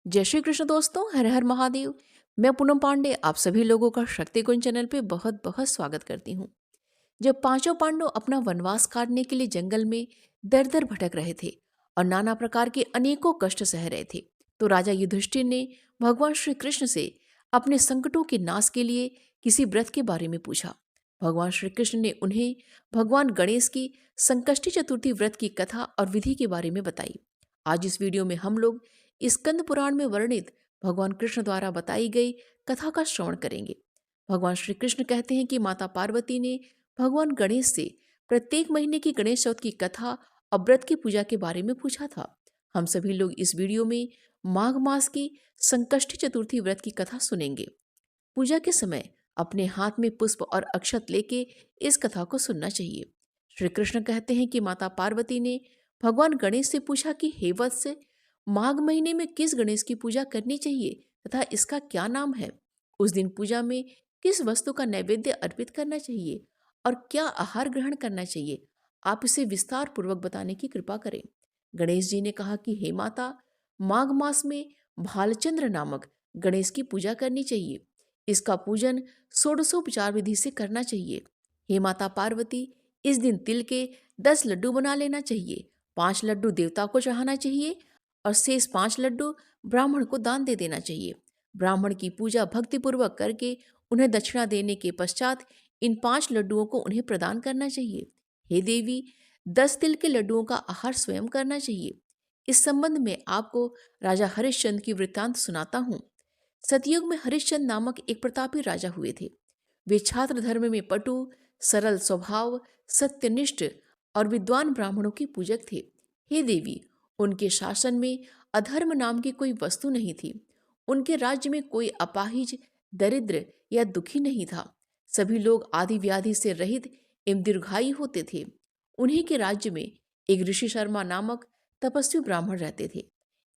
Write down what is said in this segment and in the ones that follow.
जय श्री कृष्ण दोस्तों, हर हर महादेव। मैं पूनम पांडे आप सभी लोगों का शक्ति कुंज चैनल पे बहुत बहुत स्वागत करती हूँ। जब पांचों पांडव अपना वनवास काटने के लिए जंगल में दर दर भटक रहे थे और नाना प्रकार के अनेकों कष्ट सह रहे थे, तो राजा युधिष्ठिर ने भगवान श्री कृष्ण से अपने संकटों के नाश के लिए किसी व्रत के बारे में पूछा। भगवान श्री कृष्ण ने उन्हें भगवान गणेश की संकष्टी चतुर्थी व्रत की कथा और विधि के बारे में बताई। आज इस वीडियो में हम लोग स्कंद पुराण में वर्णित भगवान कृष्ण द्वारा बताई गई कथा का श्रवण करेंगे। भगवान श्री कृष्ण कहते हैं कि माता पार्वती ने भगवान गणेश से प्रत्येक महीने की गणेश चौथ की कथा और व्रत की पूजा के बारे में पूछा था। हम सभी लोग इस वीडियो में माघ मास की संकष्टी चतुर्थी व्रत की कथा सुनेंगे। पूजा के समय अपने हाथ में पुष्प और अक्षत लेके इस कथा को सुनना चाहिए। श्री कृष्ण कहते हैं कि माता पार्वती ने भगवान गणेश से पूछा कि हे वत्स, माघ महीने में किस गणेश की पूजा करनी चाहिए तथा इसका क्या नाम है। उस दिन पूजा में किस वस्तु का नैवेद्य अर्पित करना चाहिए और क्या आहार ग्रहण करना चाहिए, आप इसे विस्तार पूर्वक बताने की कृपा करें। गणेश जी ने कहा कि हे माता, माघ मास में भालचंद्र नामक गणेश की पूजा करनी चाहिए। इसका पूजन षोडशोपचार विधि से करना चाहिए। हे माता पार्वती, इस दिन तिल के 10 लड्डू बना लेना चाहिए। 5 लड्डू देवता को चढ़ाना चाहिए और शेष 5 लड्डू ब्राह्मण को दान दे देना चाहिए। ब्राह्मण की पूजा भक्तिपूर्वक करके उन्हें दक्षिणा देने के पश्चात इन 5 लड्डुओं को उन्हें प्रदान करना चाहिए। हे देवी, 10 तिल के लड्डुओं का आहार स्वयं करना चाहिए। इस संबंध में आपको राजा हरिश्चंद्र की वृत्तांत सुनाता हूँ। सतयुग में हरिश्चंद्र नामक एक प्रतापी राजा हुए थे। वे छात्र धर्म में पटु, सरल स्वभाव, सत्यनिष्ठ और विद्वान ब्राह्मणों के पूजक थे। हे देवी, उनके शासन में अधर्म नाम की कोई वस्तु नहीं थी। उनके राज्य में कोई अपाहिज, दरिद्र या दुखी नहीं था। सभी लोग आदि व्याधि से रहित एवं दीर्घायु होते थे। उन्हीं के राज्य में एक ऋषि शर्मा नामक तपस्वी ब्राह्मण रहते थे।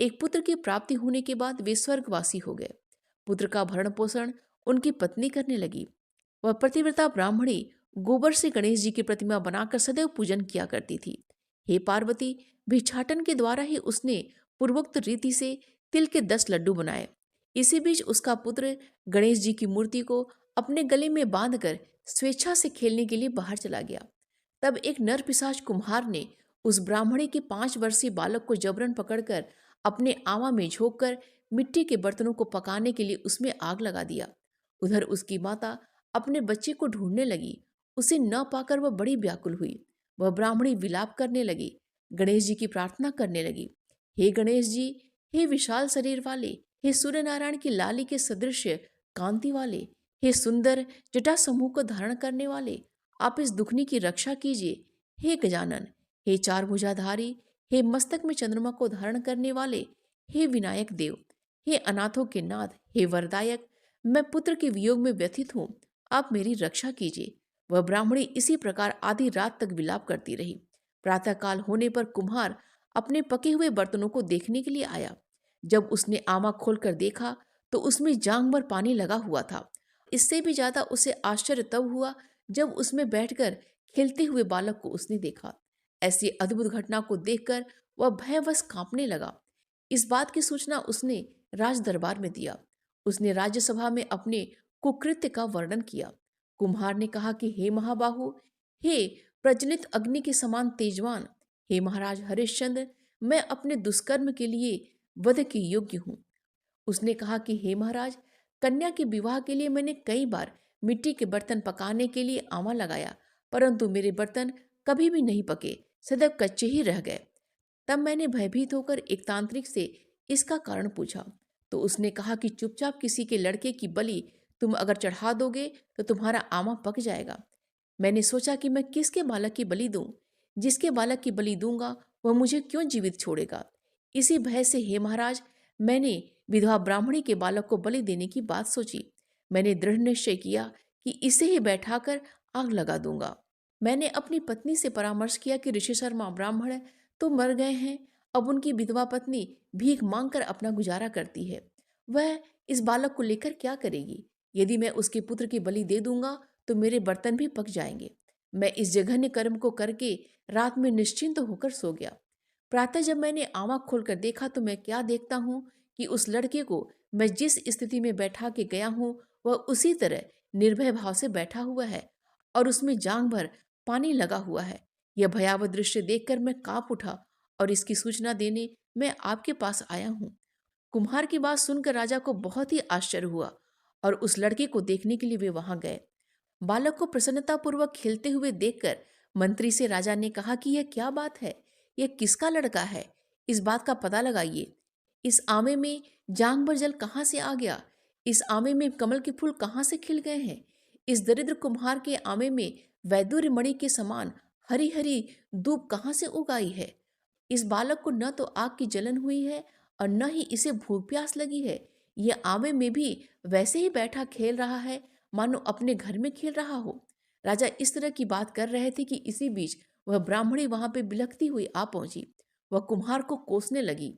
एक पुत्र की प्राप्ति होने के बाद वे स्वर्गवासी हो गए। पुत्र का भरण पोषण उनकी पत्नी करने लगी। वह पतिव्रता ब्राह्मणी गोबर से गणेश जी की प्रतिमा बनाकर सदैव पूजन किया करती थी। हे पार्वती, भिक्षाटन के द्वारा ही उसने पूर्वोक्त रीति से तिल के 10 लड्डू बनाए। इसी बीच उसका पुत्र गणेश जी की मूर्ति को अपने गले में बांधकर स्वेच्छा से खेलने के लिए बाहर चला गया। तब एक नर पिशाच कुम्हार ने उस ब्राह्मणी के 5 वर्षीय बालक को जबरन पकड़कर अपने आवा में झोंककर मिट्टी के बर्तनों को पकाने के लिए उसमें आग लगा दिया। उधर उसकी माता अपने बच्चे को ढूंढने लगी। उसे न पाकर वह बड़ी व्याकुल हुई। वह ब्राह्मणी विलाप करने लगी, गणेश जी की प्रार्थना करने लगी। हे गणेश जी, हे विशाल शरीर वाले, हे सूर्य नारायण की लाली के सदृश कांति वाले, हे सुंदर जटा समूह को धारण करने वाले, आप इस दुखनी की रक्षा कीजिए। हे गजानन, हे चार भुजाधारी, हे मस्तक में चंद्रमा को धारण करने वाले, हे विनायक देव, हे अनाथों के नाथ, हे वरदायक, मैं पुत्र के वियोग में व्यथित हूँ, आप मेरी रक्षा कीजिए। वह ब्राह्मणी इसी प्रकार आधी रात तक विलाप करती रही। प्रातःकाल होने पर कुम्हार अपने पके हुए बर्तनों को देखने के लिए आया। जब उसने आमा खोलकर देखा तो उसमें जांग भर पानी लगा हुआ था। इससे भी ज्यादा उसे आश्चर्य तब हुआ जब उसमें बैठकर खेलते हुए बालक को उसने देखा। ऐसी अद्भुत घटना को देखकर वह भयवश कांपने लगा। इस बात की सूचना उसने राज दरबार में दिया। उसने राज्यसभा में अपने कुकृत्य का वर्णन किया। कुम्हार ने कहा कि हे महाबाहु, हे प्रज्वलित अग्नि के समान तेजवान, हे महाराज हरिश्चंद्र, मैं अपने दुष्कर्म के लिए वध के योग्य हूँ। उसने कहा कि हे महाराज, कन्या के विवाह के लिए मैंने कई बार मिट्टी के बर्तन पकाने के लिए आंवा लगाया, परंतु मेरे बर्तन कभी भी नहीं पके, सदैव कच्चे ही रह गए। तब मैंने भयभीत होकर एक तांत्रिक से इसका कारण पूछा, तो उसने कहा कि चुपचाप किसी के लड़के की बलि तुम अगर चढ़ा दोगे तो तुम्हारा आमा पक जाएगा। मैंने सोचा कि मैं किसके बालक की बलि दूं? जिसके बालक की बलि दूंगा वह मुझे क्यों जीवित छोड़ेगा? इसी भय से हे महाराज, मैंने विधवा ब्राह्मणी के बालक को बलि देने की बात सोची। मैंने दृढ़ निश्चय किया कि इसे ही बैठाकर आग लगा दूंगा। मैंने अपनी पत्नी से परामर्श किया कि ऋषि शर्मा ब्राह्मण तो मर गए हैं, अब उनकी विधवा पत्नी भीख मांगकर अपना गुजारा करती है। वह इस बालक को लेकर क्या करेगी? यदि मैं उसके पुत्र की बलि दे दूंगा तो मेरे बर्तन भी पक जाएंगे। मैं इस जघन्य कर्म को करके रात में निश्चिंत होकर सो गया। प्रातः जब मैंने आंख खोलकर देखा तो मैं क्या देखता हूँ कि उस लड़के को मैं जिस स्थिति में बैठा के गया हूँ वह उसी तरह निर्भय भाव से बैठा हुआ है और उसमें जांग भर पानी लगा हुआ है। यह भयावह दृश्य देखकर मैं कांप उठा और इसकी सूचना देने मैं आपके पास आया हूँ। कुम्हार की बात सुनकर राजा को बहुत ही आश्चर्य हुआ और उस लड़के को देखने के लिए वे वहां गए। बालक को प्रसन्नतापूर्वक खेलते हुए देखकर मंत्री से राजा ने कहा कि यह क्या बात है, यह किसका लड़का है, इस बात का पता लगाइए। इस आमे में जांग भर जल कहाँ से आ गया, इस आमे में कमल के फूल कहाँ से खिल गए हैं, इस दरिद्र कुम्हार के आमे में वैदुर्य मणि के समान हरी हरी धूप कहाँ से उगाई है। इस बालक को न तो आग की जलन हुई है और न ही इसे भूख प्यास लगी है। यह आमे में भी वैसे ही बैठा खेल रहा है मानो अपने घर में खेल रहा हो। राजा इस तरह की बात कर रहे थे कि इसी बीच वह ब्राह्मणी वहां पे बिलखती हुई आ पहुंची। वह कुम्हार को कोसने लगी।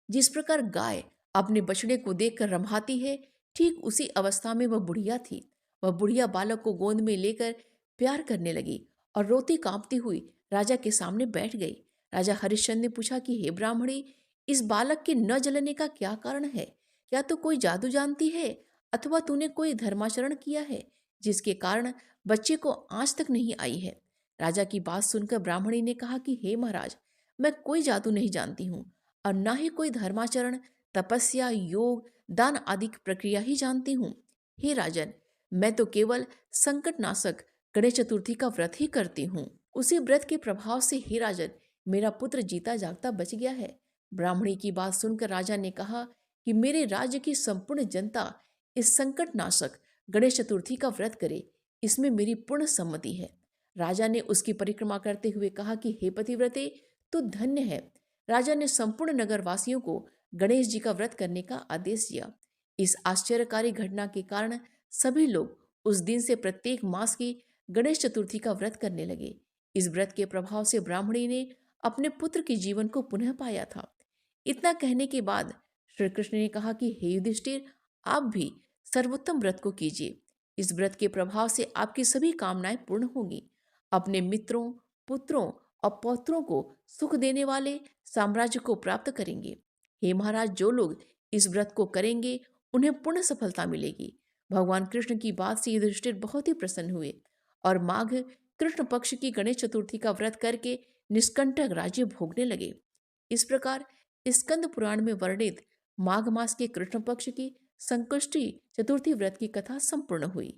जिस प्रकार गाय अपने बछड़े को देखकर रम्हाती है, ठीक उसी अवस्था में वह बुढ़िया थी। वह बुढ़िया बालक को गोद में लेकर प्यार करने लगी और रोती कांपती हुई राजा के सामने बैठ गई। राजा हरिश्चंद्र ने पूछा कि हे ब्राह्मणी, इस बालक के न जलने का क्या कारण है? क्या तू कोई जादू जानती है अथवा तूने कोई धर्माचरण किया है जिसके कारण बच्चे को आंच तक नहीं आई है? राजा की बात सुनकर ब्राह्मणी ने कहा कि हे महाराज, मैं कोई जादू नहीं जानती हूँ और न ही कोई धर्माचरण, तपस्या, योग, दान आदि की प्रक्रिया ही जानती हूँ। हे राजन, मैं तो केवल संकट नाशक गणेश चतुर्थी का व्रत ही करती हूँ। उसी व्रत के प्रभाव से हे राजन, मेरा पुत्र जीता जागता बच गया है। ब्राह्मणी की बात सुनकर राजा ने कहा कि मेरे राज्य की संपूर्ण जनता इस संकट नाशक गणेश चतुर्थी का व्रत करे, इसमें मेरी पूर्ण सम्मति है। राजा ने उसकी परिक्रमा करते हुए कहा कि हे पतिव्रते, तू धन्य है। राजा ने संपूर्ण नगरवासियों को गणेश जी का व्रत करने का आदेश दिया। इस आश्चर्यकारी घटना के कारण सभी लोग उस दिन से प्रत्येक मास की गणेश चतुर्थी का व्रत करने लगे। इस व्रत के प्रभाव से ब्राह्मणी ने अपने पुत्र के जीवन को पुनः पाया था। इतना कहने के बाद श्री कृष्ण ने कहा कि हे युधिष्ठिर, आप भी सर्वोत्तम व्रत को कीजिए। इस व्रत के प्रभाव से आपकी सभी कामनाएं पूर्ण होंगी। अपने मित्रों, पुत्रों और पौत्रों को सुख देने वाले साम्राज्य को प्राप्त करेंगे। हे महाराज, जो लोग इस व्रत को करेंगे उन्हें पूर्ण सफलता मिलेगी। भगवान कृष्ण की बात से युधिष्ठिर बहुत ही प्रसन्न हुए और माघ कृष्ण पक्ष की गणेश चतुर्थी का व्रत करके निष्कंटक राज्य भोगने लगे। इस प्रकार स्कंद पुराण में वर्णित माघ मास के कृष्ण पक्ष की संकष्टी चतुर्थी व्रत की कथा संपूर्ण हुई।